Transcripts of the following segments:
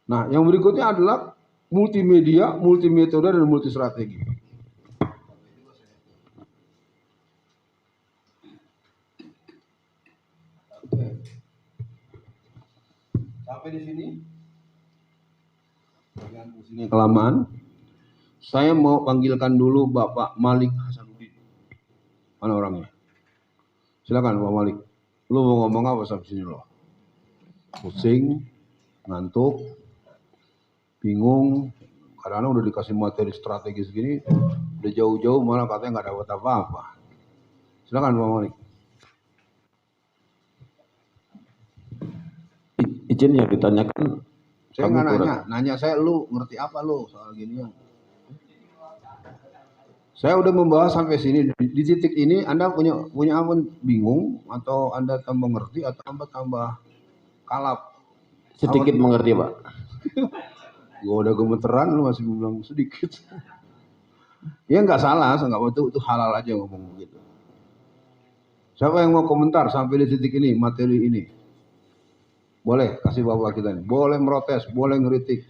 Nah, yang berikutnya adalah multimedia, multimetode, dan multistrategi. Oke. Sampai di sini. Jangan di sini kelamaan. Saya mau panggilkan dulu Bapak Malik Hasanuddin. Mana orangnya? Silakan Pak Malik. Lu mau ngomong apa sampai sini lo? Pusing, ngantuk, bingung. Karena udah dikasih materi strategis gini, udah jauh-jauh malah katanya nggak dapat apa-apa. Silakan Pak Malik. Izin yang ditanyakan. Saya nggak nanya saya lu ngerti apa lu soal ginian. Saya udah membahas sampai sini. Di titik ini Anda punya apa bingung atau Anda tambah ngerti atau tambah kalap? Sedikit mengerti, Pak. Gua udah gemeteran lu masih bilang sedikit. Ya nggak salah, nggak mau itu halal aja ngomong begitu. Siapa yang mau komentar sampai di titik ini materi ini? Boleh kasih bapak kita nih. Boleh merotes, boleh ngeritik.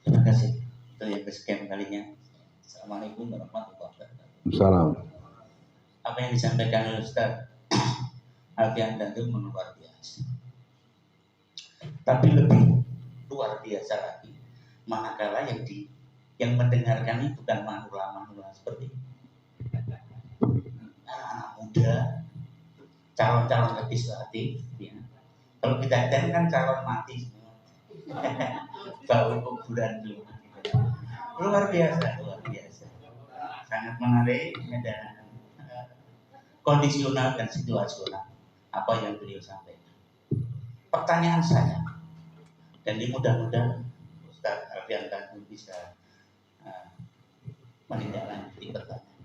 Terima kasih. Itu yang kesekian kalinya. Assalamualaikum warahmatullahi wabarakatuh. Salam. Apa yang disampaikan oleh Ustaz Alfian Tanjung luar biasa. Tapi lebih luar biasa lagi, manakala yang mendengarkan ini bukan manula seperti anak muda, calon-calon legislatif, ya. Kalau kita kan calon mati semua. Bau kuburan dulu. Luar biasa. Sangat menarik dan kondisional dan situasional apa yang beliau sampaikan. Pertanyaan saya, dan ini mudah-mudahan Ustaz Alfian Tanjung bisa menindaklanjuti pertanyaan,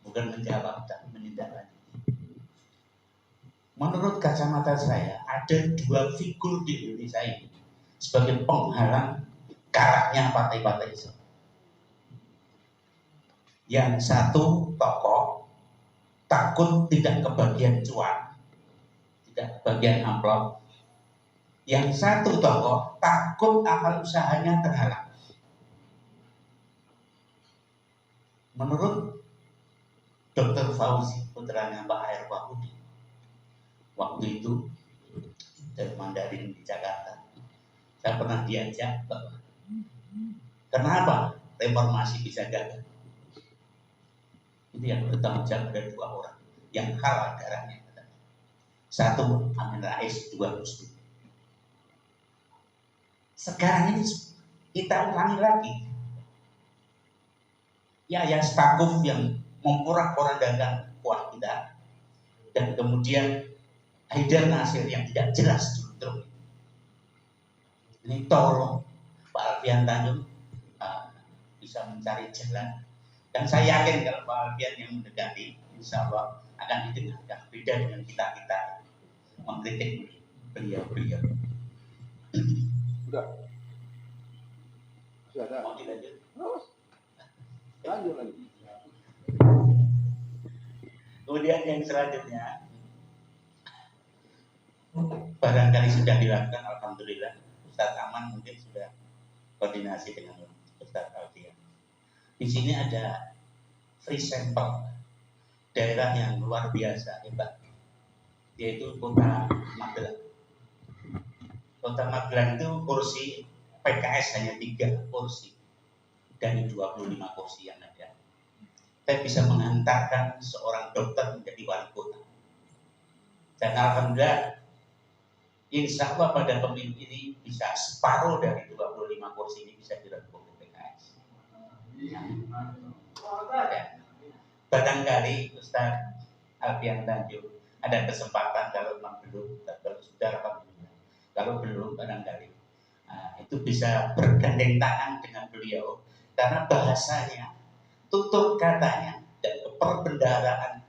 bukan menjawab tapi menindaklanjuti. Menurut kacamata saya ada dua figur di Indonesia ini sebagai penghalang karaknya partai-partai Islam. Yang satu tokoh takut tidak kebagian cuan, tidak kebagian amplop. Yang satu tokoh takut amal usahanya terhalang. Menurut Dr. Fauzi, putranya Pak Air Wahudi, waktu itu dari Mandarin di Jakarta, saya pernah diajak bahwa kenapa reformasi bisa gagal. Itu yang bertanggung jawab ada dua orang yang halal darahnya. Satu Amin Rais, dua Gus Dur. Sekarang ini kita ulangi lagi. Ya Stakuf yang memporak-porandakan kuah kita, dan kemudian Haidar Nasir yang tidak jelas dulu. Ini tolong Pak Alfian Tanjung bisa mencari jalan. Dan saya yakin kalau Pak Alfian yang mendekati, insya Allah akan didengarkan. Beda dengan kita mengkritik beliau. Udah. Sudah. Mau dilanjut? Lanjut lagi. Kemudian yang selanjutnya, barangkali sudah dilakukan, alhamdulillah. Ustaz Aman mungkin sudah koordinasi dengan Ustaz Alfian. Di sini ada free sample daerah yang luar biasa hebat, yaitu Kota Magelang. Kota Magelang itu kursi PKS hanya 3 kursi dari 25 kursi yang ada. Saya bisa mengantarkan seorang dokter menjadi wali kota. Dan alhamdulillah, insya Allah pada pemilu ini bisa separuh dari 25 kursi ini bisa direbut PKS. Barangkali Ustaz Alfian Tanjung ada kesempatan, kalau memang belum, kalau sudah alhamdulillah, kalau belum barangkali itu bisa bergandeng tangan dengan beliau, karena bahasanya, tutur katanya, dan perbendaharaan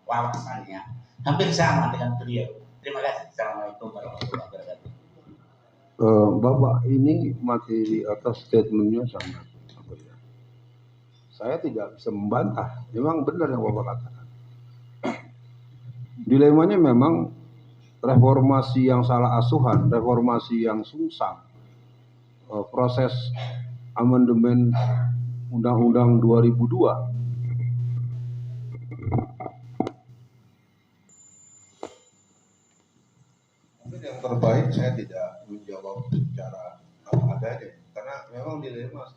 wawasannya hampir sama dengan beliau. Terima kasih. Assalamualaikum warahmatullahi wabarakatuh. Bapak ini materi atas statementnya sangat apa ya? Saya tidak bisa membantah. Memang benar yang Bapak katakan. Dilemanya memang reformasi yang salah asuhan, reformasi yang sungsang, proses amandemen Undang-Undang 2002. Mungkin yang terbaik saya tidak menjawab secara apa adanya, karena memang dilema.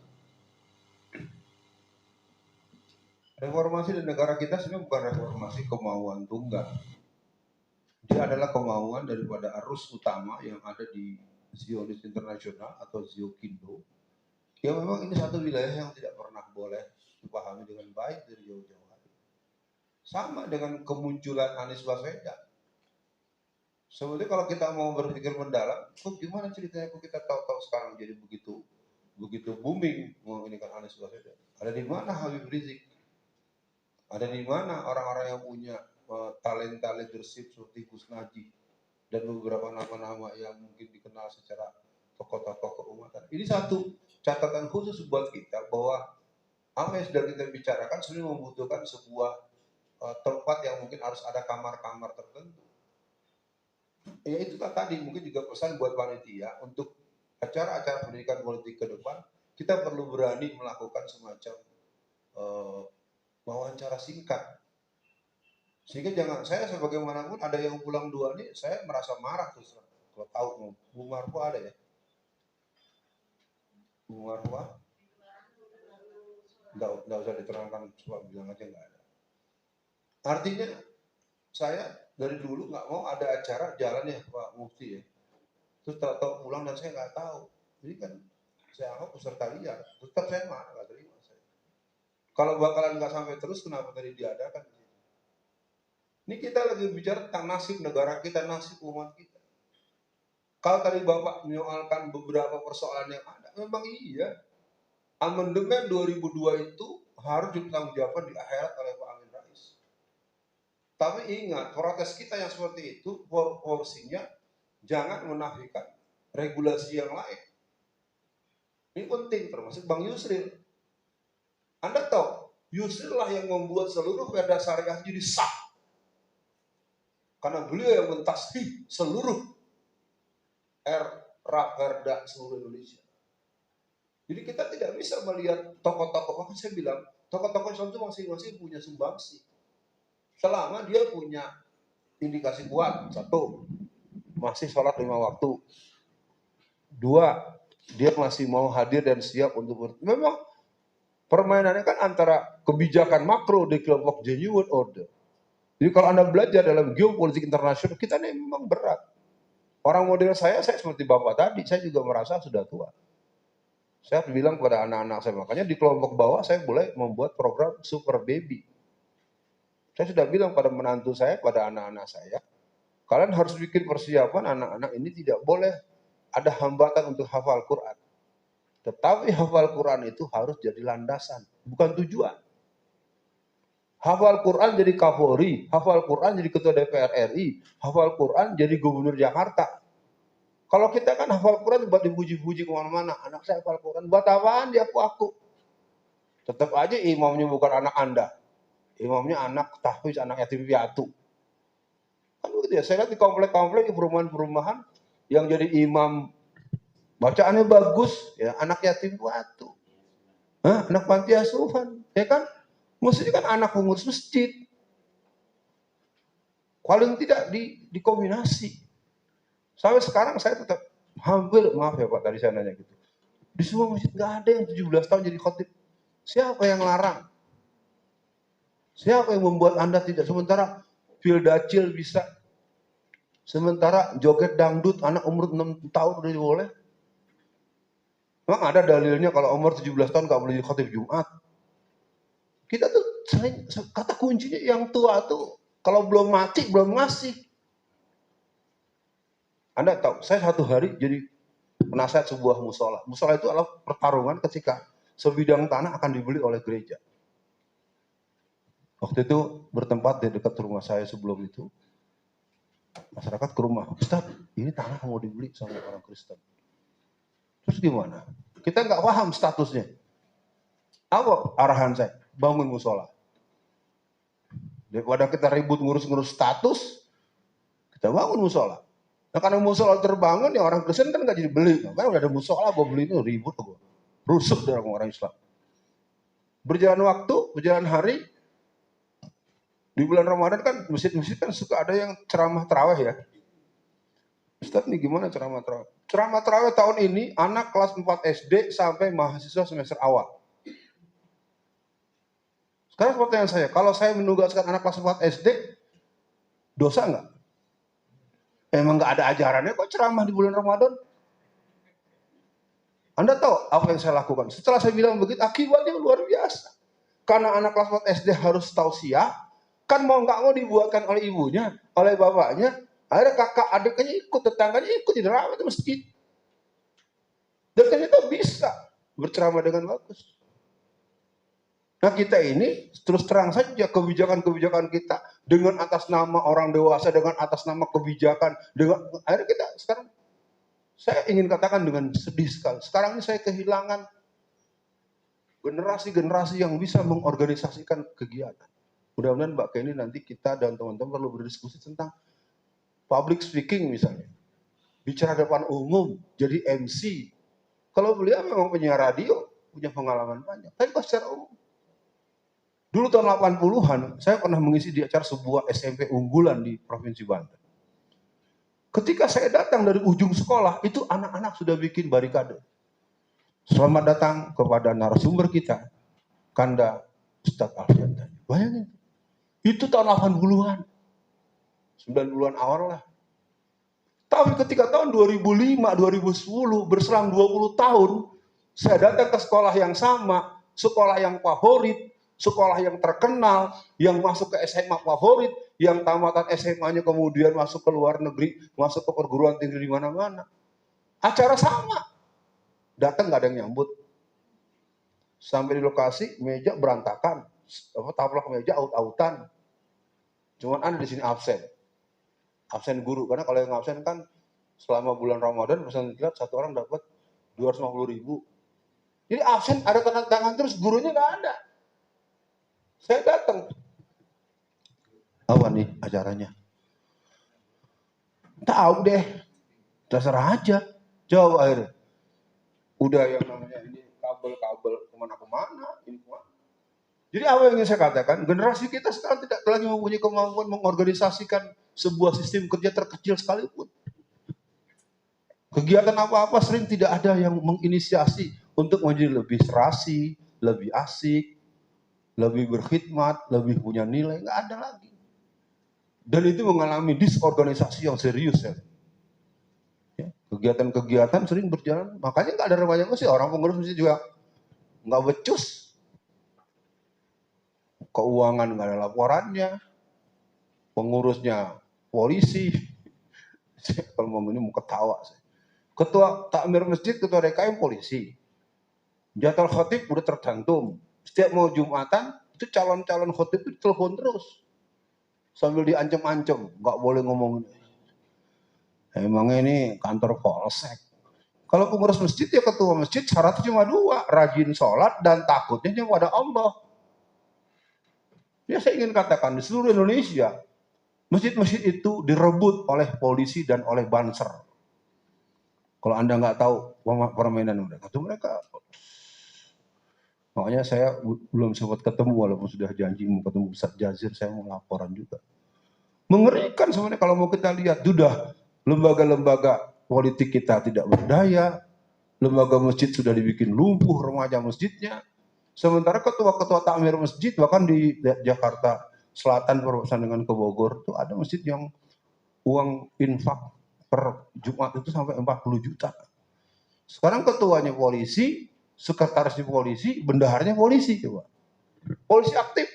Reformasi di negara kita sebenarnya bukan reformasi kemauan tunggal. Dia adalah kemauan daripada arus utama yang ada di Zionis Internasional atau Ziokindo. Ya memang ini satu wilayah yang tidak pernah boleh dipahami dengan baik dari jauh-jauh hari. Sama dengan kemunculan Anies Baswedan. Sebetulnya kalau kita mau berpikir mendalam, kok gimana ceritanya kok kita tahu-tahu sekarang jadi begitu booming mau ini kan Anies Baswedan. Ada di mana Habib Rizik? Ada di mana orang-orang yang punya talenta leadership seperti Gus Najib dan beberapa nama-nama yang mungkin dikenal secara tokoh-tokoh keumatan. Ini satu catatan khusus buat kita bahwa apa yang sudah kita bicarakan sebenarnya membutuhkan sebuah tempat yang mungkin harus ada kamar-kamar tertentu. Ya itu tadi mungkin juga pesan buat panitia untuk acara-acara pendidikan politik ke depan, kita perlu berani melakukan semacam wawancara singkat. Sehingga jangan, saya sebagaimanapun ada yang pulang dua nih, saya merasa marah terus. Kalau tahu Bu Marwa ada ya? Bu Marwa? Nggak usah diterangkan, coba bilang aja nggak ada. Artinya saya dari dulu nggak mau ada acara jalan ya Pak Mufti ya. Terus tahu pulang dan saya nggak tahu. Jadi kan saya anggap peserta liar. Tetap saya marah, nggak terima saya. Kalau bakalan nggak sampai terus, kenapa tadi diadakan? Ini kita lagi bicara tentang nasib negara kita, nasib umat kita. Kalau tadi Bapak menyoalkan beberapa persoalan yang ada, memang iya. Amandemen 2002 itu harus dipertanggungjawabkan di akhirat oleh Pak Amin Rais. Tapi ingat, protes kita yang seperti itu, porsinya jangan menafikan regulasi yang lain. Ini penting, termasuk Bang Yusril. Anda tahu, Yusril lah yang membuat seluruh perda syariah jadi sah. Karena beliau yang mentasbih seluruh perda seluruh Indonesia. Jadi kita tidak bisa melihat tokoh-tokoh, makanya saya bilang, tokoh-tokoh Islam itu masing-masing punya sumbangsi. Selama dia punya indikasi kuat, satu, masih sholat 5 waktu. Dua, dia masih mau hadir dan siap untuk memang permainannya kan antara kebijakan makro di kelompok genuine order. Jadi kalau Anda belajar dalam geopolitik internasional, kita ini memang berat. Orang model saya seperti Bapak tadi, saya juga merasa sudah tua. Saya bilang kepada anak-anak saya, makanya di kelompok bawah saya boleh membuat program Super Baby. Saya sudah bilang pada menantu saya, pada anak-anak saya, kalian harus bikin persiapan anak-anak ini tidak boleh ada hambatan untuk hafal Quran. Tetapi hafal Quran itu harus jadi landasan, bukan tujuan. Hafal Quran jadi Kapolri, hafal Quran jadi Ketua DPR RI, hafal Quran jadi Gubernur Jakarta. Kalau kita kan hafal Quran buat dipuji-puji kemana-mana, anak saya hafal Quran, buat apaan dia aku? Tetap aja imamnya bukan anak Anda, imamnya anak tahfiz, anak yatim piatu. Kan begitu ya, saya lihat di komplek-komplek, di perumahan-perumahan, yang jadi imam, bacaannya bagus, ya anak yatim piatu. Anak panti asuhan, ya kan? Maksudnya kan anak pengurus masjid. Paling tidak dikombinasi. Sampai sekarang saya tetap hampir, maaf ya Pak, tadi saya nanya gitu. Di semua masjid nggak ada yang 17 tahun jadi khotib. Siapa yang larang? Siapa yang membuat Anda tidak? Sementara Pildacil bisa. Sementara joget dangdut anak umur 6 tahun udah boleh. Memang ada dalilnya kalau umur 17 tahun nggak boleh jadi khotib Jumat. Kita tuh kata kuncinya yang tua tuh kalau belum mati belum ngasih. Anda tahu, saya satu hari jadi penasihat sebuah musola. Musola itu adalah pertarungan ketika sebidang tanah akan dibeli oleh gereja. Waktu itu bertempat di dekat rumah saya sebelum itu. Masyarakat ke rumah, Ustaz, ini tanah mau dibeli sama orang Kristen. Terus gimana? Kita nggak paham statusnya. Apa arahan saya? Bangun musola. Daripada kita ribut ngurus-ngurus status, Kita bangun musola. Nah karena musola terbangun, ya orang Kristen kan nggak jadi beli. Kan udah ada musola, gue beli itu ribut gue. Rusuk dalam orang Islam. Berjalan waktu, berjalan hari, di bulan Ramadan kan masjid-masjid kan suka ada yang ceramah tarawih ya. Ustaz nih gimana ceramah tarawih? Ceramah tarawih tahun ini anak kelas 4 SD sampai mahasiswa semester awal. Sekarang pertanyaan saya, kalau saya menugaskan anak kelas 4 SD, dosa nggak? Emang nggak ada ajarannya kok ceramah di bulan Ramadan? Anda tahu apa yang saya lakukan? Setelah saya bilang begitu, akibatnya luar biasa. Karena anak kelas 4 SD harus tausiah, kan mau nggak mau dibuatkan oleh ibunya, oleh bapaknya, akhirnya kakak adiknya ikut, tetangganya ikut di dalam itu masjid. Dan ternyata bisa berceramah dengan bagus. Nah kita ini terus terang saja kebijakan-kebijakan kita dengan atas nama orang dewasa, dengan atas nama kebijakan, dengan akhirnya kita sekarang, saya ingin katakan dengan sedih sekali, sekarang ini saya kehilangan generasi-generasi yang bisa mengorganisasikan kegiatan. Mudah-mudahan Mbak Kenny nanti kita dan teman-teman perlu berdiskusi tentang public speaking misalnya. Bicara depan umum, jadi MC. Kalau beliau memang penyiar radio, punya pengalaman banyak. Tapi kok secara umum. Dulu tahun 80-an, saya pernah mengisi di acara sebuah SMP unggulan di Provinsi Banten. Ketika saya datang dari ujung sekolah, itu anak-anak sudah bikin barikade. Selamat datang kepada narasumber kita, Kanda Ustadz Alfian. Bayangin, itu tahun 80-an. 90-an awal lah. Tapi ketika tahun 2005, 2010, berselang 20 tahun, saya datang ke sekolah yang sama, sekolah yang favorit, sekolah yang terkenal, yang masuk ke SMA favorit, yang tamatan SMA-nya kemudian masuk ke luar negeri, masuk ke perguruan tinggi di mana-mana. Acara sama. Datang nggak ada yang nyambut. Sampai di lokasi, meja berantakan. Taplak meja out-outan. Cuman ada di sini absen. Absen guru. Karena kalau yang absen kan selama bulan Ramadan, pesan kilat satu orang dapat 250.000. Jadi absen ada tanda tangan terus, gurunya nggak ada. Saya datang. Apa nih acaranya? Tahu deh. Terserah aja. Jawab akhirnya. Udah yang namanya ini kabel-kabel kemana-kemana. Jadi apa yang ingin saya katakan? Generasi kita sekarang tidak lagi mempunyai kemampuan mengorganisasikan sebuah sistem kerja terkecil sekalipun. Kegiatan apa-apa sering tidak ada yang menginisiasi untuk menjadi lebih serasi, lebih asik, lebih berkhidmat, lebih punya nilai, nggak ada lagi. Dan itu mengalami disorganisasi yang serius ya. Kegiatan-kegiatan sering berjalan, makanya nggak ada remaja masjid, orang pengurus masjid juga nggak becus. Keuangan nggak ada laporannya, pengurusnya polisi. Kalau mau ini mau ketawa. Ketua takmir masjid, ketua DKM polisi. Jadwal khotib udah tergantung. Setiap mau Jumatan, itu calon-calon khotib itu telepon terus. Sambil diancam-ancam, nggak boleh ngomong. Emangnya ini kantor polsek. Kalau pengurus masjid ya ketua masjid syaratnya cuma 2, rajin sholat dan takutnya kepada Allah. Ya saya ingin katakan di seluruh Indonesia, masjid-masjid itu direbut oleh polisi dan oleh banser. Kalau Anda nggak tahu permainan mereka, itu mereka. Makanya saya belum sempat ketemu, walaupun sudah janji mau ketemu Ustadz Jazir, saya mau laporan juga. Mengerikan sebenarnya kalau mau kita lihat, sudah lembaga-lembaga politik kita tidak berdaya, lembaga masjid sudah dibikin lumpuh remaja masjidnya, sementara ketua-ketua takmir masjid, bahkan di Jakarta Selatan berurusan dengan ke Bogor, itu ada masjid yang uang infak per Jumat itu sampai 40 juta. Sekarang ketuanya polisi, sekretarisnya polisi, bendaharnya polisi, coba. Polisi aktif.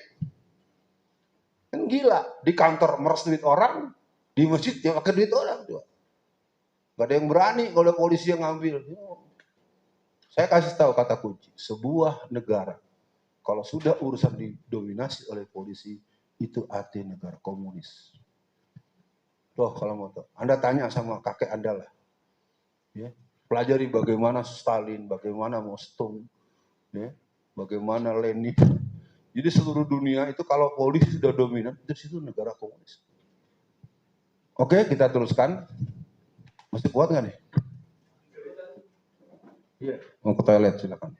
Kan gila, di kantor meres duit orang, di masjid yang pakai duit orang, coba. Gak ada yang berani kalau polisi yang ngambil. Saya kasih tahu kata kunci, sebuah negara kalau sudah urusan didominasi oleh polisi, itu artinya negara komunis. Loh kalau mau tahu, Anda tanya sama kakek Anda lah. Ya. Pelajari bagaimana Stalin, bagaimana Mao Zedong, ya, bagaimana Lenin. Jadi seluruh dunia itu kalau polisi sudah dominan, itu situ negara komunis. Oke, kita teruskan. Masih kuat nggak nih? Iya. Mau ke toilet silakan.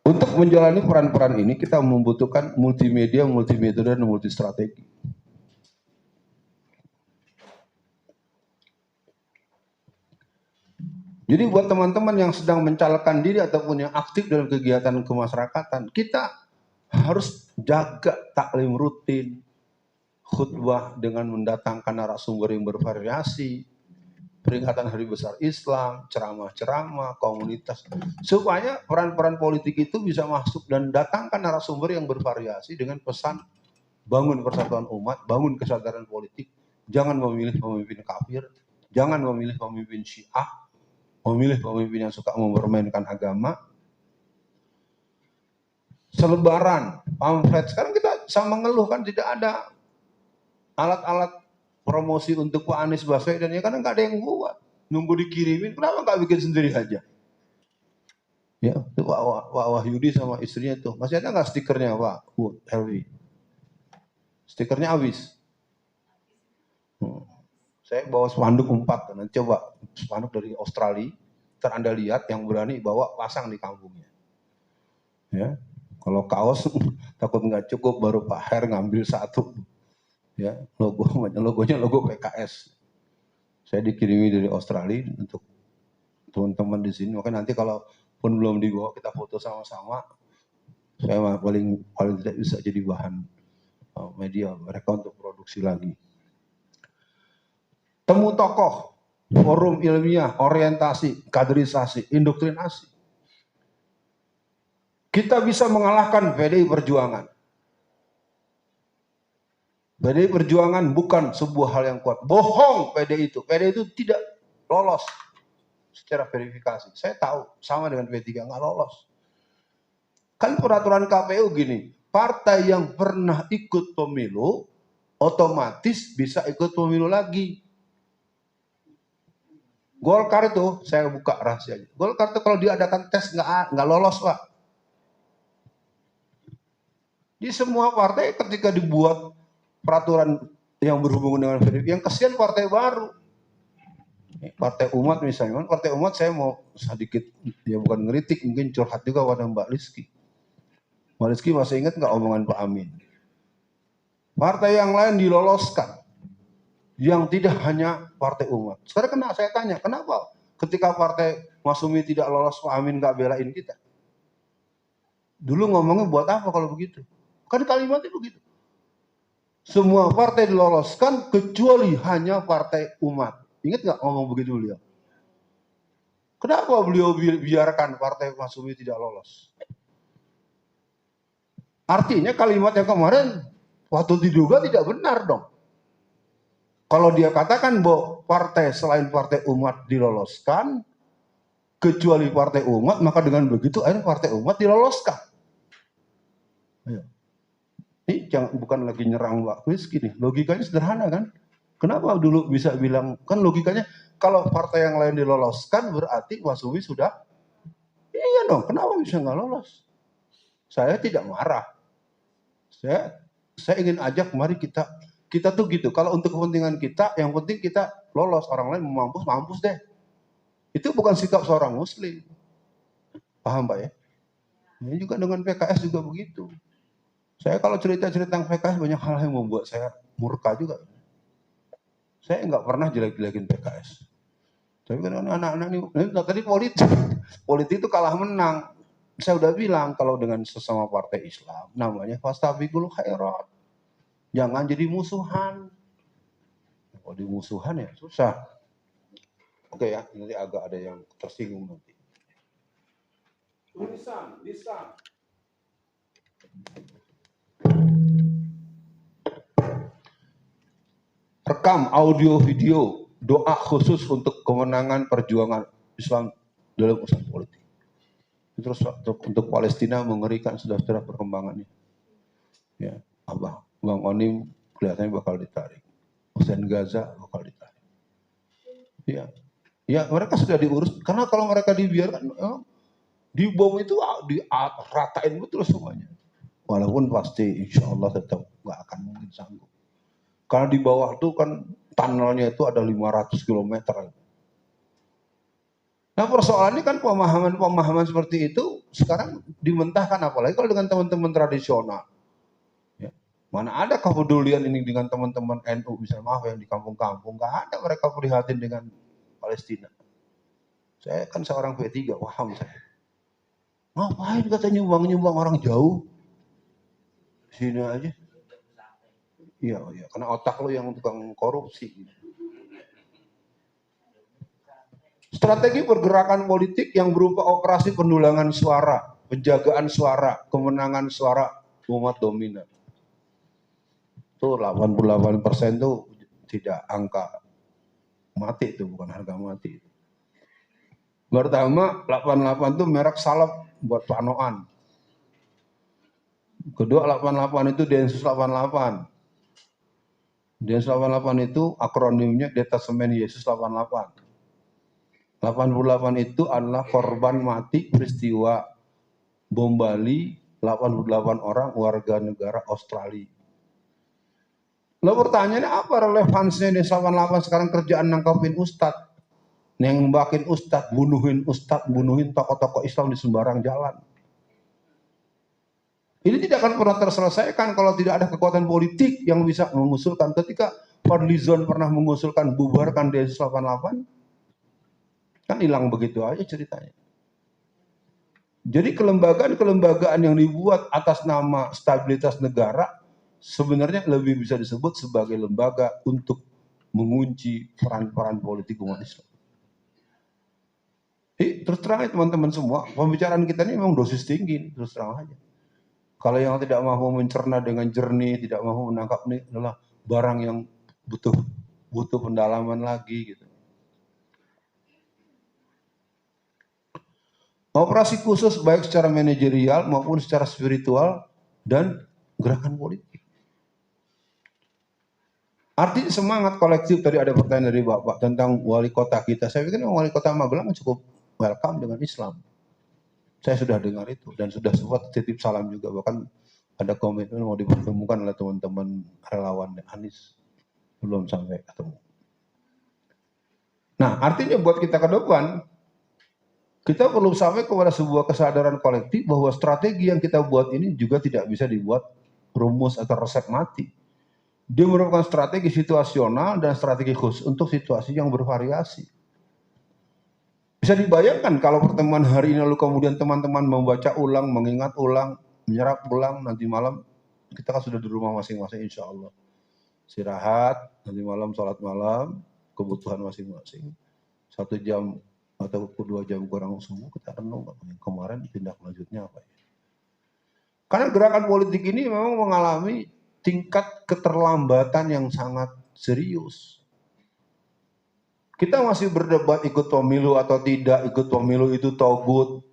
Untuk menjalani peran-peran ini kita membutuhkan multimedia, multimetode, dan multistrategi. Jadi buat teman-teman yang sedang mencalonkan diri ataupun yang aktif dalam kegiatan kemasyarakatan, kita harus jaga taklim rutin, khutbah dengan mendatangkan narasumber yang bervariasi, peringatan Hari Besar Islam, ceramah-ceramah, komunitas, supaya peran-peran politik itu bisa masuk dan datangkan narasumber yang bervariasi dengan pesan bangun persatuan umat, bangun kesadaran politik, jangan memilih pemimpin kafir, jangan memilih pemimpin Syiah, memilih pemimpin yang suka mempermainkan agama. Selebaran, pamflet, sekarang kita sama mengeluh kan tidak ada alat-alat promosi untuk Pak Anies Baswedan, ya karena nggak ada yang buat, nunggu dikirimin, kenapa nggak bikin sendiri aja? Ya, itu Pak Wahyudi sama istrinya tuh, masih ada nggak stikernya Pak Helwi? Stikernya habis. Saya bawa spanduk 4, nanti coba spanduk dari Australia, ntar Anda lihat yang berani bawa pasang di kampungnya. Ya, kalau kaos takut nggak cukup, baru Pak Her ngambil 1. Ya, logonya logo PKS. Saya dikirimi dari Australia untuk teman-teman di sini. Maka nanti kalau pun belum dibawa, kita foto sama-sama. Saya paling tidak bisa jadi bahan media mereka untuk produksi lagi. Temu tokoh, forum ilmiah, orientasi, kaderisasi, indoktrinasi. Kita bisa mengalahkan PDI Perjuangan. PDI Perjuangan bukan sebuah hal yang kuat. Bohong PDI itu. PDI itu tidak lolos secara verifikasi. Saya tahu, sama dengan P3 nggak lolos. Kan peraturan KPU gini, partai yang pernah ikut pemilu otomatis bisa ikut pemilu lagi. Golkar itu, saya buka rahasianya. Golkar itu kalau diadakan tes nggak lolos, Pak. Di semua partai ketika dibuat peraturan yang berhubungan dengan verifikasi, yang kesian partai baru. Partai Umat misalnya, Partai Umat saya mau sedikit, ya bukan ngeritik, mungkin curhat juga pada Mbak Rizky. Mbak Rizky masih ingat nggak omongan Pak Amin? Partai yang lain diloloskan, yang tidak hanya Partai Umat. Sekarang saya tanya, kenapa ketika Partai Masumi tidak lolos, Pak Amin nggak belain kita? Dulu ngomongnya buat apa kalau begitu? Kan kalimatnya begitu. Semua partai diloloskan kecuali hanya Partai Umat. Ingat nggak ngomong begitu beliau? Kenapa beliau biarkan Partai Masumi tidak lolos? Artinya kalimat yang kemarin waktu diduga tidak benar dong. Kalau dia katakan bahwa partai selain Partai Umat diloloskan, kecuali Partai Umat, maka dengan begitu akhirnya Partai Umat diloloskan. Ayo. Ini bukan lagi nyerang Mbak Rizky nih, logikanya sederhana kan? Kenapa dulu bisa bilang, kan logikanya kalau partai yang lain diloloskan berarti Masumi sudah, iya dong, kenapa bisa nggak lolos? Saya tidak marah. Saya ingin ajak, mari kita tuh gitu. Kalau untuk kepentingan kita, yang penting kita lolos. Orang lain mau mampus deh. Itu bukan sikap seorang Muslim. Paham Pak ya? Ini juga dengan PKS juga begitu. Saya kalau cerita-cerita tentang PKS banyak hal yang membuat saya murka juga. Saya nggak pernah jelek-jelekin PKS. Tapi kan anak-anak ini tadi politik itu kalah menang. Saya udah bilang kalau dengan sesama partai Islam namanya fastabiqul khairat. Jangan jadi musuhan. Kalau di musuhan ya susah. Oke ya, nanti agak ada yang tersinggung nanti. Lisan. Rekam audio video doa khusus untuk kemenangan perjuangan Islam dalam urusan politik. Terus untuk Palestina mengerikan, sudah perkembangannya. Ya, Bang Onim kelihatannya bakal ditarik. Hussein Gaza bakal ditarik. Ya mereka sudah diurus, karena kalau mereka dibiarkan dibom itu diratain betul semuanya. Walaupun pasti insya Allah tetap nggak akan mungkin sanggup. Karena di bawah itu kan tunnelnya itu ada 500 km. Nah persoalannya kan pemahaman-pemahaman seperti itu sekarang dimentahkan, apalagi kalau dengan teman-teman tradisional. Ya. Mana ada kepedulian ini dengan teman-teman NU, misalnya maaf yang di kampung-kampung, nggak ada mereka prihatin dengan Palestina. Saya kan seorang P3, paham saya. Ngapain katanya nyumbang-nyumbang orang jauh? Sini aja. Iya, karena otak lo yang tukang korupsi. Strategi pergerakan politik yang berupa operasi pendulangan suara, penjagaan suara, kemenangan suara umat dominan. Itu 88% itu tidak angka mati, itu bukan harga mati. Pertama, 88 itu merek salep buat panoan. Kedua, 88 itu Densus 88. Densus 88 itu akronimnya Detasemen Yesus 88. 88 itu adalah korban mati peristiwa bom Bali, 88 orang warga negara Australia. Lalu pertanyaannya apa relevansinya Densus 88 sekarang kerjaan nangkapin ustadz, nembakin ustadz, bunuhin tokoh-tokoh Islam di sembarang jalan. Ini tidak akan pernah terselesaikan kalau tidak ada kekuatan politik yang bisa mengusulkan. Ketika Fadlizon pernah mengusulkan bubarkan Densus 88, kan hilang begitu aja ceritanya. Jadi kelembagaan-kelembagaan yang dibuat atas nama stabilitas negara sebenarnya lebih bisa disebut sebagai lembaga untuk mengunci peran-peran politik umat Islam. Terus terang ya teman-teman semua, pembicaraan kita ini memang dosis tinggi, terus terang aja. Kalau yang tidak mau mencerna dengan jernih, tidak mau menangkap ini adalah barang yang butuh pendalaman lagi gitu. Operasi khusus baik secara manajerial maupun secara spiritual dan gerakan politik. Arti semangat kolektif, tadi ada pertanyaan dari Bapak tentang wali kota kita. Saya pikir wali kota Magelang cukup welcome dengan Islam. Saya sudah dengar itu dan sudah sempat titip salam juga, bahkan ada komitmen mau dipertemukan oleh teman-teman relawan Anies, belum sampai ketemu. Nah, artinya buat kita ke depan, kita perlu sampai kepada sebuah kesadaran kolektif bahwa strategi yang kita buat ini juga tidak bisa dibuat rumus atau resep mati. Dia merupakan strategi situasional dan strategi khusus untuk situasi yang bervariasi. Bisa dibayangkan kalau pertemuan hari ini lalu kemudian teman-teman membaca ulang, mengingat ulang, menyerap ulang, nanti malam kita kan sudah di rumah masing-masing insya Allah. Istirahat, nanti malam sholat malam, kebutuhan masing-masing. 1 jam atau 2 jam kurang subuh kita renung kemarin tindak lanjutnya apa ya. Karena gerakan politik ini memang mengalami tingkat keterlambatan yang sangat serius. Kita masih berdebat ikut pemilu atau tidak, ikut pemilu itu togut.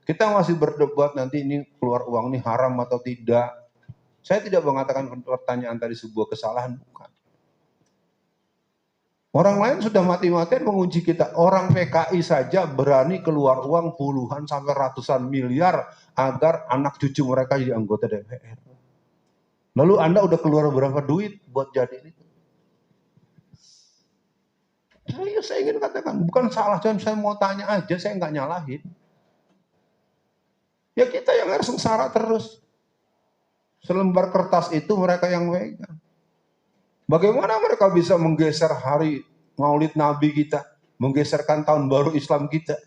Kita masih berdebat nanti ini keluar uang ini haram atau tidak. Saya tidak mengatakan pertanyaan tadi sebuah kesalahan, bukan. Orang lain sudah mati-matian mengunci kita. Orang PKI saja berani keluar uang puluhan sampai ratusan miliar agar anak cucu mereka jadi anggota DPR. Lalu Anda udah keluar berapa duit buat jadi itu? Saya ingin katakan, bukan salah, saya mau tanya aja, saya nggak nyalahin. Ya kita yang harus sengsara terus. Selembar kertas itu mereka yang megang. Bagaimana mereka bisa menggeser hari Maulid Nabi kita, menggeserkan tahun baru Islam kita?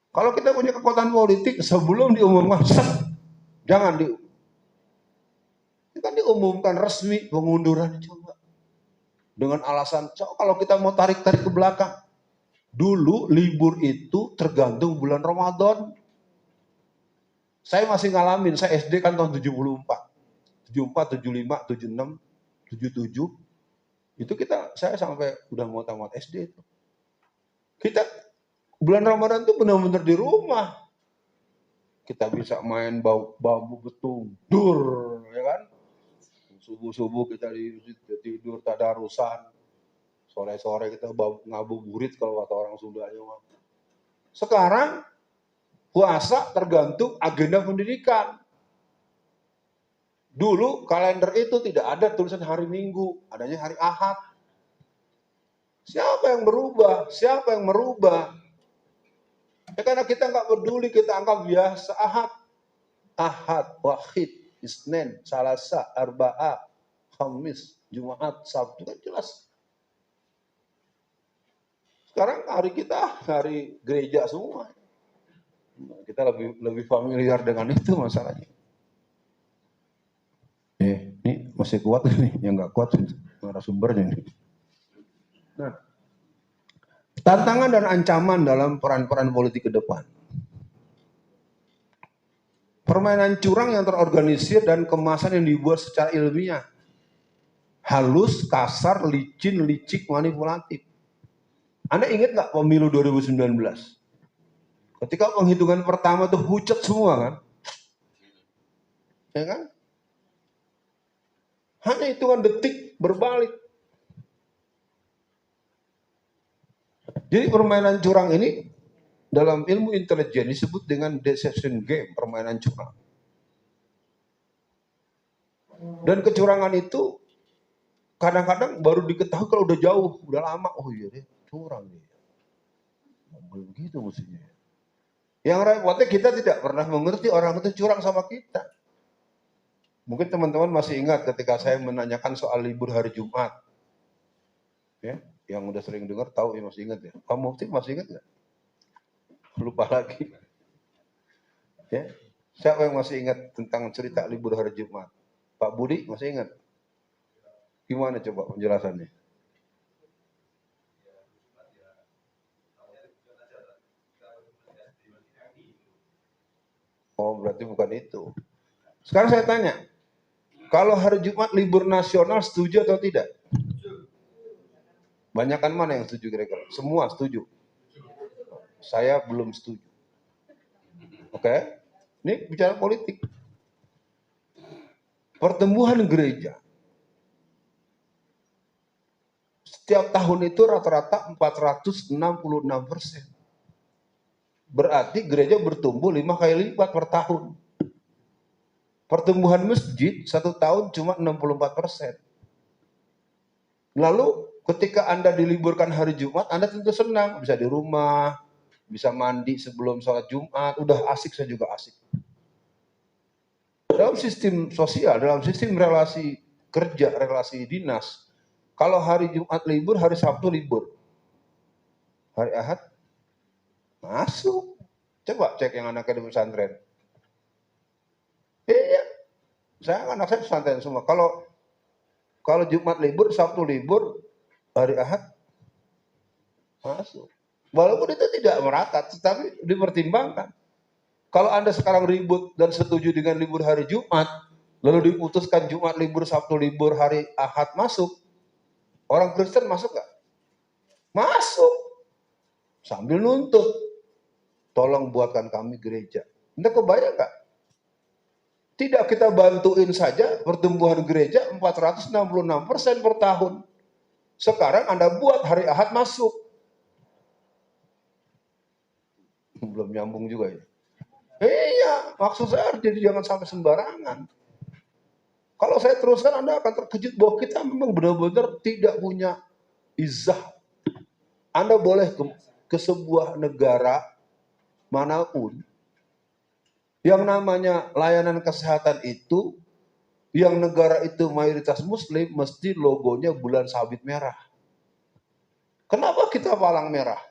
Kalau kita punya kekuatan politik, sebelum diumumkan, jangan diumumkan resmi pengunduran coba. Dengan alasan, kalau kita mau tarik-tarik ke belakang, dulu libur itu tergantung bulan Ramadan. Saya masih ngalamin, saya SD kan tahun 74. 74, 75, 76, 77. Itu saya sampai udah mau tamat SD itu. Kita bulan Ramadan itu benar-benar di rumah. Kita bisa main bambu betung, dur, ya kan? Subuh-subuh kita tidur tadarusan. Sore-sore kita ngabuburit kalau kata orang Sundanya. Sekarang puasa tergantung agenda pendidikan. Dulu kalender itu tidak ada tulisan hari Minggu, adanya hari Ahad. Siapa yang berubah? Siapa yang merubah? Ya karena kita nggak peduli, kita anggap biasa Ahad. Ahad, Wahid, Isnin, Salasa, Arba'a, Khamis, Jumat, Sabtu, kan jelas. Sekarang hari kita hari gereja semua. Kita lebih familiar dengan itu masalahnya. Ini masih kuat nih, yang nggak kuat narasumbernya nih. Nah, tantangan dan ancaman dalam peran-peran politik ke depan. Permainan curang yang terorganisir dan kemasan yang dibuat secara ilmiah. Halus, kasar, licin, licik, manipulatif. Anda ingat nggak pemilu 2019? Ketika penghitungan pertama tuh pucat semua kan? Ya kan? Hanya hitungan detik berbalik. Jadi permainan curang ini dalam ilmu intelijen disebut dengan deception game, permainan curang. Dan kecurangan itu kadang-kadang baru diketahui kalau udah jauh, udah lama. Oh iya dia curang nih. Begitu mestinya. Yang repotnya kita tidak pernah mengerti orang itu curang sama kita. Mungkin teman-teman masih ingat ketika saya menanyakan soal libur hari Jumat. Ya, yang udah sering dengar tahu ya, masih ingat ya. Pak Mufti masih ingat nggak? Lupa lagi. Ya, siapa yang masih ingat tentang cerita libur hari Jumat? Pak Budi masih ingat? Gimana coba penjelasannya? Oh, berarti bukan itu. Sekarang saya tanya, kalau hari Jumat libur nasional setuju atau tidak? Banyakan mana yang setuju kira-kira? Semua setuju. Saya belum setuju. Oke? Ini bicara politik. Pertumbuhan gereja. Setiap tahun itu rata-rata 466%. Berarti gereja bertumbuh 5 kali lipat per tahun. Pertumbuhan masjid 1 tahun cuma 64%. Lalu ketika Anda diliburkan hari Jumat, Anda tentu senang. Bisa di rumah, bisa mandi sebelum sholat Jumat. Udah asik, saya juga asik. Dalam sistem sosial, dalam sistem relasi kerja, relasi dinas, kalau hari Jumat libur, hari Sabtu libur. Hari Ahad masuk. Coba cek yang anaknya di pesantren. Iya, saya anak saya pesantren semua. Kalau Jumat libur, Sabtu libur, hari Ahad masuk. Walaupun itu tidak merata, tetapi dipertimbangkan. Kalau Anda sekarang ribut dan setuju dengan libur hari Jumat, lalu diputuskan Jumat libur, Sabtu libur, hari Ahad masuk, orang Kristen masuk nggak? Masuk. Sambil nuntut. Tolong buatkan kami gereja. Anda kebayang nggak? Tidak kita bantuin saja pertumbuhan gereja 466% per tahun. Sekarang Anda buat hari Ahad masuk. Belum nyambung juga ya. Iya, maksud saya jadi jangan sampai sembarangan. Kalau saya teruskan Anda akan terkejut bahwa kita memang benar-benar tidak punya izah. Anda boleh ke sebuah negara manapun, yang namanya layanan kesehatan itu, yang negara itu mayoritas muslim, mesti logonya bulan sabit merah. Kenapa kita palang merah?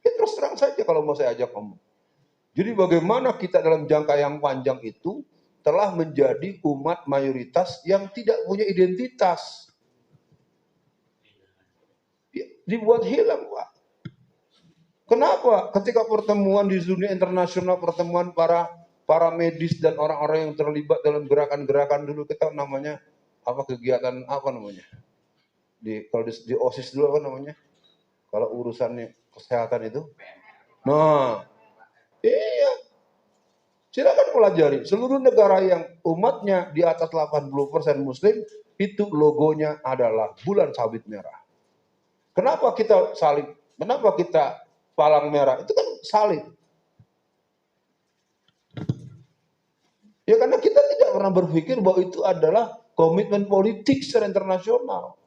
Ya, terus terang saja kalau mau saya ajak ngomong. Jadi bagaimana kita dalam jangka yang panjang itu telah menjadi umat mayoritas yang tidak punya identitas. Dibuat hilang, Pak. Kenapa? Ketika pertemuan di dunia internasional, pertemuan para medis dan orang-orang yang terlibat dalam gerakan-gerakan dulu, kita namanya apa, kegiatan apa namanya? Kalau di OSIS dulu apa namanya? Kalau urusannya kesehatan itu. Nah, iya. Silakan pelajari. Seluruh negara yang umatnya di atas 80% muslim, itu logonya adalah bulan sabit merah. Kenapa kita salib? Kenapa kita palang merah? Itu kan salib. Ya karena kita tidak pernah berpikir bahwa itu adalah komitmen politik secara internasional.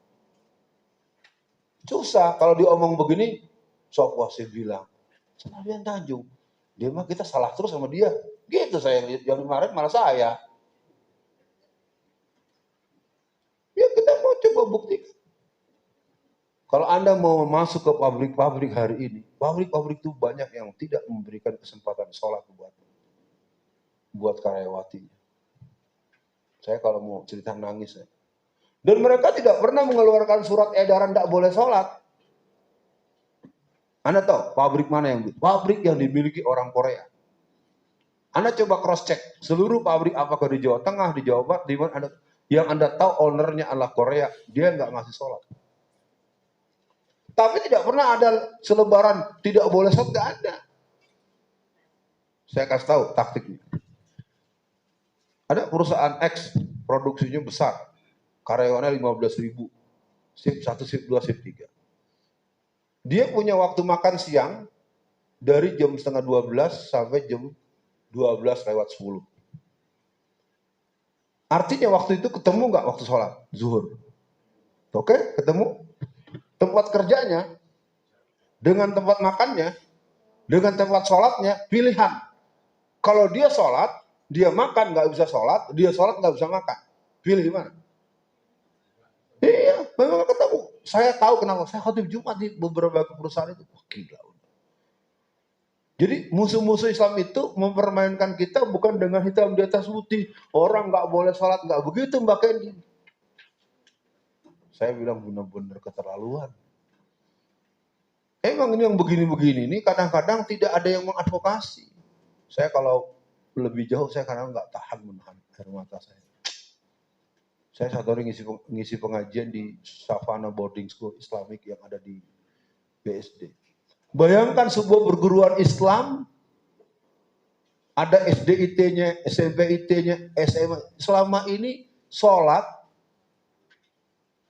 Susah kalau diomong begini, sok wasit bilang, Senayan Tanjung, dia mah kita salah terus sama dia. Gitu saya lihat yang kemarin malah saya. Ya kita mau coba buktikan. Kalau Anda mau masuk ke pabrik-pabrik hari ini, pabrik-pabrik itu banyak yang tidak memberikan kesempatan sholat buat karyawatinya. Saya kalau mau cerita nangis. Ya. Dan mereka tidak pernah mengeluarkan surat edaran tidak boleh sholat. Anda tahu pabrik mana yang pabrik yang dimiliki orang Korea. Anda coba cross check seluruh pabrik apakah di Jawa Tengah, di Jawa Barat, di mana Anda yang Anda tahu ownernya adalah Korea, dia nggak ngasih sholat. Tapi tidak pernah ada selebaran tidak boleh sholat, nggak ada. Saya kasih tahu taktiknya. Ada perusahaan X produksinya besar, karyawannya 15.000, shift 1, shift 2, shift 3. Dia punya waktu makan siang dari jam setengah 12 sampai jam 12:10. Artinya waktu itu ketemu nggak waktu sholat zuhur? Oke, ketemu. Tempat kerjanya, dengan tempat makannya, dengan tempat sholatnya, pilihan. Kalau dia sholat, dia makan nggak bisa sholat, dia sholat nggak bisa makan. Pilih mana? Iya, memang ketemu. Saya tahu kenapa. Saya khotib Jumat di beberapa perusahaan itu. Wah, gila. Jadi musuh-musuh Islam itu mempermainkan kita bukan dengan hitam di atas putih. Orang nggak boleh sholat, nggak begitu Mbak Kendi. Saya bilang benar-benar keterlaluan. Emang ini yang begini-begini ini kadang-kadang tidak ada yang mengadvokasi. Saya kalau lebih jauh saya kadang nggak tahan menahan air mata saya. Saya satu hari ngisi pengajian di Savannah Boarding School Islamic yang ada di BSD. Bayangkan sebuah perguruan Islam, ada SDIT-nya, SMPIT-nya, SMA. Selama ini sholat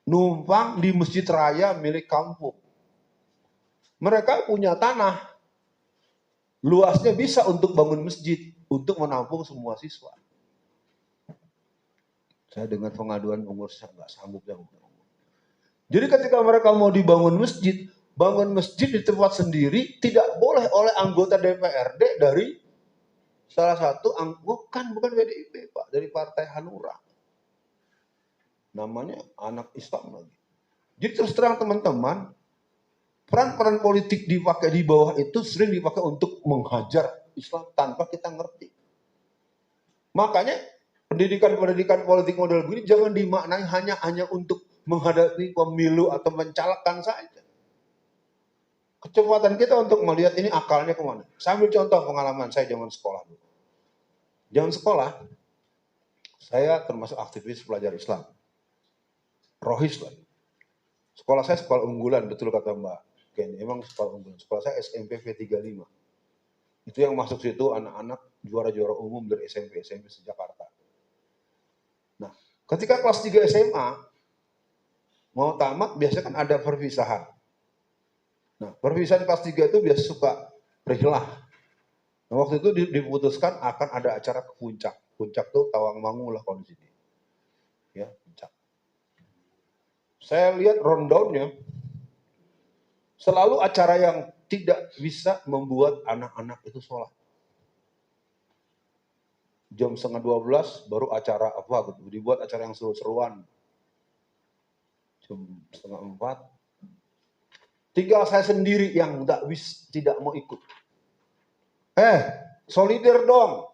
numpang di masjid raya milik kampung. Mereka punya tanah, luasnya bisa untuk bangun masjid, untuk menampung semua siswa. Saya dengar pengaduan pengurus nggak sanggup yang. Jadi ketika mereka mau dibangun masjid, bangun masjid di tempat sendiri tidak boleh oleh anggota DPRD dari salah satu bukan PDIP Pak, dari Partai Hanura. Namanya anak Islam lagi. Jadi terus terang teman-teman, peran-peran politik dipakai di bawah itu sering dipakai untuk menghajar Islam tanpa kita ngerti. Makanya pendidikan politik model begini jangan dimaknai hanya untuk menghadapi pemilu atau mencalekkan saja. Kecepatan kita untuk melihat ini akalnya kemana. Saya ambil contoh pengalaman saya zaman sekolah dulu. Zaman sekolah, saya termasuk aktivis pelajar Islam. Rohis lah. Sekolah saya sekolah unggulan, betul kata Mbak Ken. Emang sekolah unggulan. Sekolah saya SMP V35. Itu yang masuk situ anak-anak juara-juara umum dari SMP se-Jakarta. Nah, ketika kelas 3 SMA, mau tamat biasanya kan ada perpisahan. Nah, perpisahan kelas 3 itu biasa suka rilah. Nah, waktu itu diputuskan akan ada acara ke puncak. Puncak tuh Tawangmangu lah kalau di sini. Ya, puncak. Saya lihat rundown-nya, selalu acara yang tidak bisa membuat anak-anak itu sholat. Jam setengah 12 baru acara apa gitu, dibuat acara yang seru-seruan. Jam setengah 4, tinggal saya sendiri yang tidak mau ikut. Solider dong.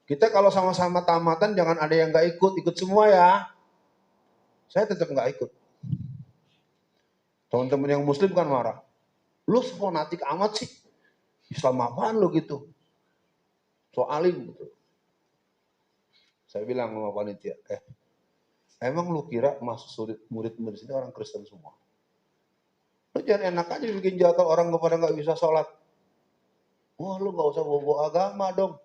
Kita kalau sama-sama tamatan jangan ada yang nggak ikut semua ya. Saya tetap nggak ikut. Teman-teman yang Muslim kan marah. Lu fanatik amat sih. Islam apaan lu gitu? Soalin gitu. Saya bilang sama panitia, emang lu kira masuk murid-murid sini orang Kristen semua? Lu jangan enak aja bikin jatuh orang kepada nggak bisa sholat. Wah lu nggak usah bawa agama dong.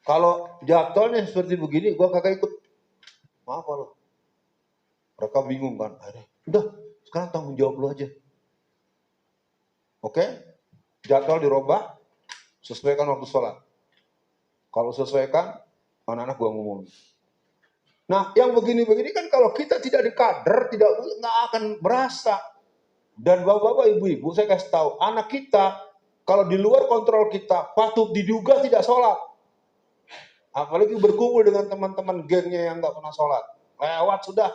Kalau jadwalnya seperti begini, gua kagak ikut. Maaf lo. Mereka bingung kan. Udah, sekarang tanggung jawab lu aja. Oke? Jadwal dirubah, sesuaikan waktu sholat. Kalau sesuaikan, Anak-anak gua ngomong. Nah, yang begini-begini kan kalau kita tidak dikader, nggak akan berasa. Dan bapak-bapak, ibu-ibu, saya kasih tahu, anak kita kalau di luar kontrol kita, patut diduga tidak sholat. Apalagi berkumpul dengan teman-teman gengnya yang nggak pernah sholat. Lewat sudah.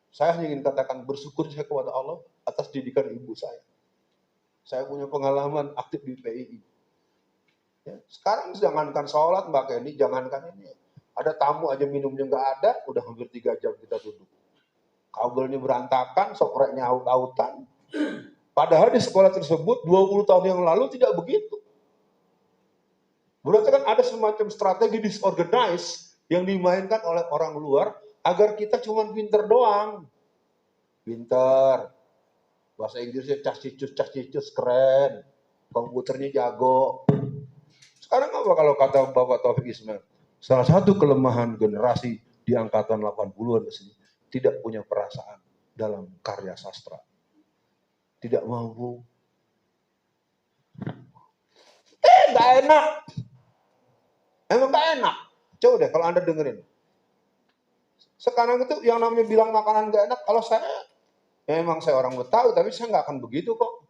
Saya hanya ingin katakan bersyukur saya kepada Allah atas didikan ibu saya. Saya punya pengalaman aktif di PII. Ya, sekarang jangankan sholat Mbak Kenny, jangankan ini. Ada tamu aja minumnya nggak ada, udah hampir 3 jam kita duduk. Kabelnya berantakan, sopreknya aut-autan. Padahal di sekolah tersebut 20 tahun yang lalu tidak begitu. Berarti kan ada semacam strategi disorganized yang dimainkan oleh orang luar agar kita cuma pinter doang. Pinter. Bahasa Inggrisnya cas-cicus, keren. Komputernya jago. Sekarang apa kalau kata Bapak Taufik Ismail? Salah satu kelemahan generasi di angkatan 80-an ke sini, tidak punya perasaan dalam karya sastra. Tidak mampu. Nggak enak. Emang nggak enak. Coba deh kalau Anda dengerin. Sekarang itu yang namanya bilang makanan nggak enak, kalau saya, ya emang saya orang Betawi, tapi saya nggak akan begitu kok.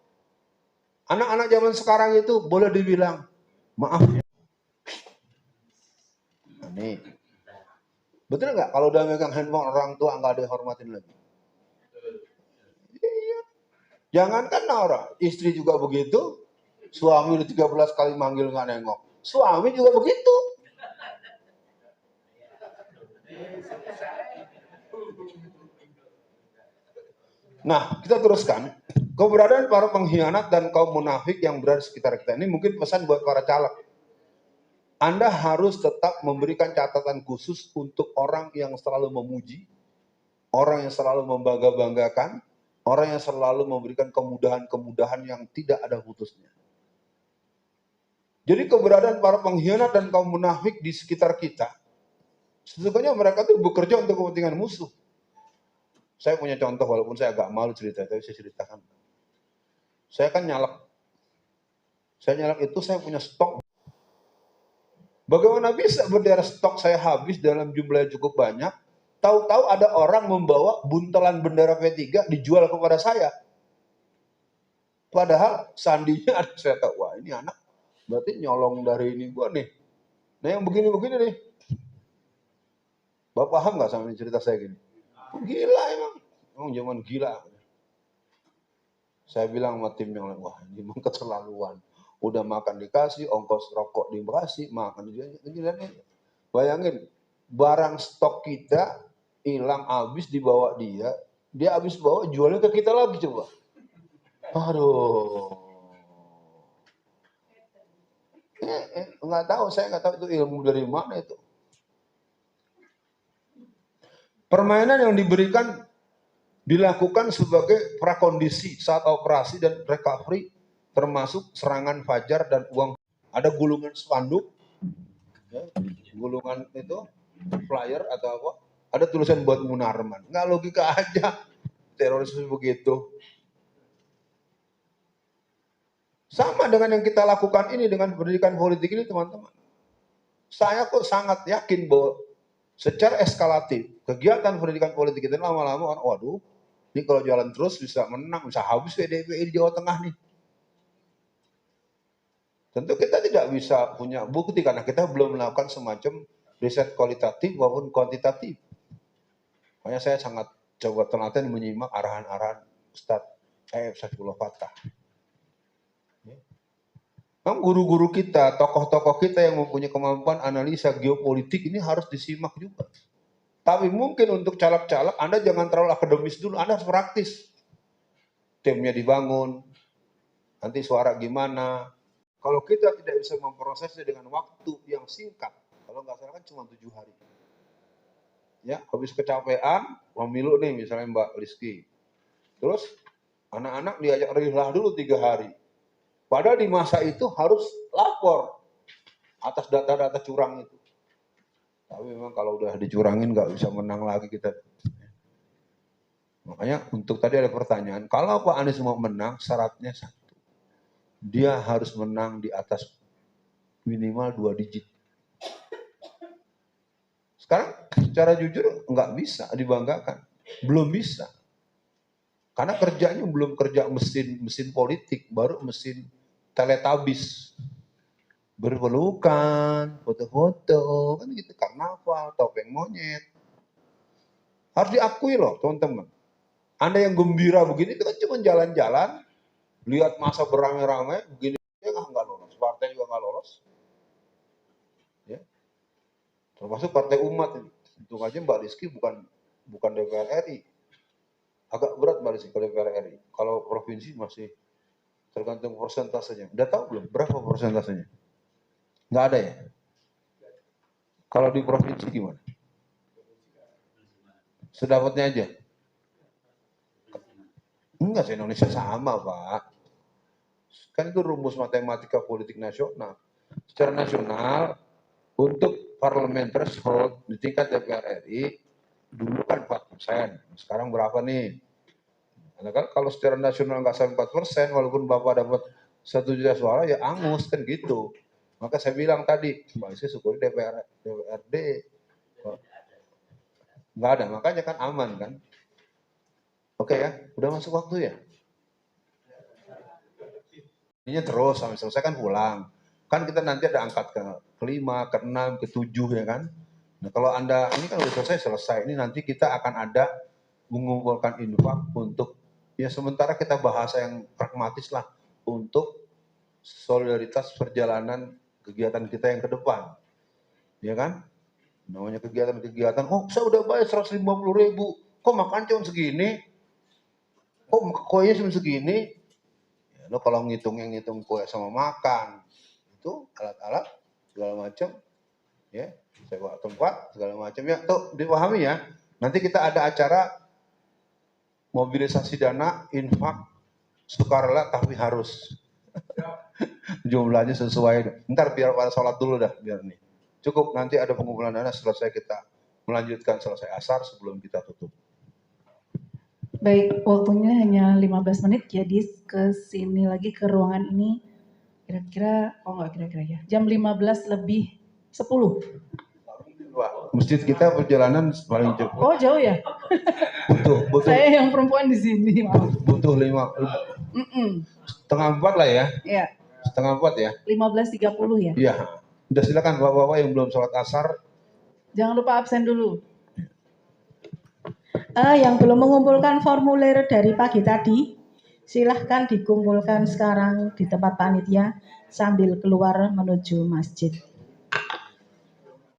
Anak-anak zaman sekarang itu boleh dibilang, maaf ya. Nah, nih. Betul nggak kalau udah megang handphone orang tua nggak dihormatin lagi? Iya. Jangankan orang, istri juga begitu. Suami udah 13 kali manggil nggak nengok. Suami juga begitu. Nah, kita teruskan. Keberadaan para pengkhianat dan kaum munafik yang berada di sekitar kita ini mungkin pesan buat para caleg. Anda harus tetap memberikan catatan khusus untuk orang yang selalu memuji, orang yang selalu membangga-banggakan, orang yang selalu memberikan kemudahan-kemudahan yang tidak ada putusnya. Jadi keberadaan para pengkhianat dan kaum munafik di sekitar kita, sesungguhnya mereka tuh bekerja untuk kepentingan musuh. Saya punya contoh, walaupun saya agak malu cerita, tapi saya ceritakan. Saya kan nyalek. Saya nyalek itu saya punya stok. Bagaimana bisa bendera stok saya habis dalam jumlah yang cukup banyak, tahu-tahu ada orang membawa buntelan bendera P3 dijual kepada saya. Padahal sandinya ada, saya tahu, wah ini anak berarti nyolong dari ini gua nih. Nah yang begini-begini nih. Bapak paham nggak sama cerita saya gini? Gila emang zaman gila. Saya bilang sama tim yang lain, wah ini memang keterlaluan. Udah makan dikasih, ongkos rokok dikasih, makan juga. Bayangin, barang stok kita hilang habis dibawa dia habis bawa jualnya ke kita lagi coba. Aduh. Nggak tahu, saya nggak tahu itu ilmu dari mana itu. Permainan yang diberikan dilakukan sebagai prakondisi saat operasi dan recovery, termasuk serangan fajar dan uang. Ada gulungan spanduk, ya, gulungan itu flyer atau apa, ada tulisan buat Munarman. Nggak logika aja teroris begitu. Sama dengan yang kita lakukan ini dengan pendidikan politik ini, teman-teman. Saya kok sangat yakin bahwa secara eskalatif kegiatan pendidikan politik kita lama-lama, waduh, ini kalau jalan terus bisa menang, bisa habis PDIP di Jawa Tengah nih. Tentu kita tidak bisa punya bukti karena kita belum melakukan semacam riset kualitatif maupun kuantitatif. Makanya saya sangat coba telaten menyimak arahan-arahan Ustadz Saifullah Fatah. Memang guru-guru kita, tokoh-tokoh kita yang mempunyai kemampuan analisa geopolitik ini harus disimak juga. Tapi mungkin untuk caleg-caleg, Anda jangan terlalu akademis dulu, Anda harus praktis. Timnya dibangun, nanti suara gimana. Kalau kita tidak bisa memprosesnya dengan waktu yang singkat, kalau nggak salah kan cuma 7 hari. Ya, habis kecapean, pemilu nih misalnya Mbak Rizky. Terus anak-anak diajak rilah dulu 3 hari. Padahal di masa itu harus lapor atas data-data curang itu. Tapi memang kalau udah dicurangin nggak bisa menang lagi kita. Makanya untuk tadi ada pertanyaan, kalau Pak Anies mau menang syaratnya satu. Dia harus menang di atas minimal 2 digit. Sekarang secara jujur nggak bisa dibanggakan, belum bisa. Karena kerjanya belum kerja mesin politik, baru mesin teletabis. Berpelukan, foto-foto, kan gitu, karnaval, topeng monyet. Harus diakui loh teman-teman. Anda yang gembira begini, kita cuma jalan-jalan, lihat masa beramai-ramai, begini, ya nggak lolos. Partai juga nggak lolos. Ya. Termasuk partai umat ini. Untung aja Mbak Rizky bukan DPR RI. Agak berat Mbak Rizky ke DPR RI. Kalau provinsi masih tergantung persentasenya. Udah tahu belum berapa persentasenya? Nggak ada ya? Kalau di provinsi gimana? Sedapatnya aja? Enggak, se-Indonesia sama Pak. Kan itu rumus matematika politik nasional. Secara nasional, untuk parlemen threshold di tingkat DPR RI, dulu kan 4%. Sekarang berapa nih? Karena kan kalau secara nasional nggak sampai 4%, walaupun Bapak dapat 1 juta suara, ya angus kan gitu. Maka saya bilang tadi, Mbak Isi syukuri DPRD. Nggak ada, makanya kan aman kan. Oke ya, udah masuk waktu ya? Ini terus sampai selesai kan pulang. Kan kita nanti ada angkat ke 5, ke 6, ke 7 ya kan. Nah kalau Anda, ini kan udah selesai. Ini nanti kita akan ada mengumpulkan infak untuk, ya sementara kita bahasa yang pragmatis lah, untuk solidaritas perjalanan kegiatan kita yang ke depan. Ya kan? Namanya kegiatan-kegiatan, oh saya udah bayar 150.000, kok makan cuma segini? Kok kuenya cuma segini? Ya, lo kalau ngitung kue sama makan, itu alat-alat segala macam, ya sewa tempat segala macam, ya tuh dipahami ya. Nanti kita ada acara mobilisasi dana infak sukarela tapi harus jumlahnya sesuai. Ntar biar pada sholat dulu dah, biar nih cukup, nanti ada pengumpulan dana selesai, kita melanjutkan selesai asar sebelum kita tutup. Baik, waktunya hanya 15 menit, jadi ke sini lagi ke ruangan ini kira-kira, ya, jam 15 lebih 10. Masjid kita perjalanan paling cepat. Oh jauh ya? Butuh. Saya yang perempuan di sini. Butuh 3:30 lah ya. Iya. 3:30 ya. 15.30 ya. Iya. Udah silakan bapak-bapak yang belum sholat asar. Jangan lupa absen dulu. Yang belum mengumpulkan formulir dari pagi tadi, silahkan dikumpulkan sekarang di tempat panitia sambil keluar menuju masjid.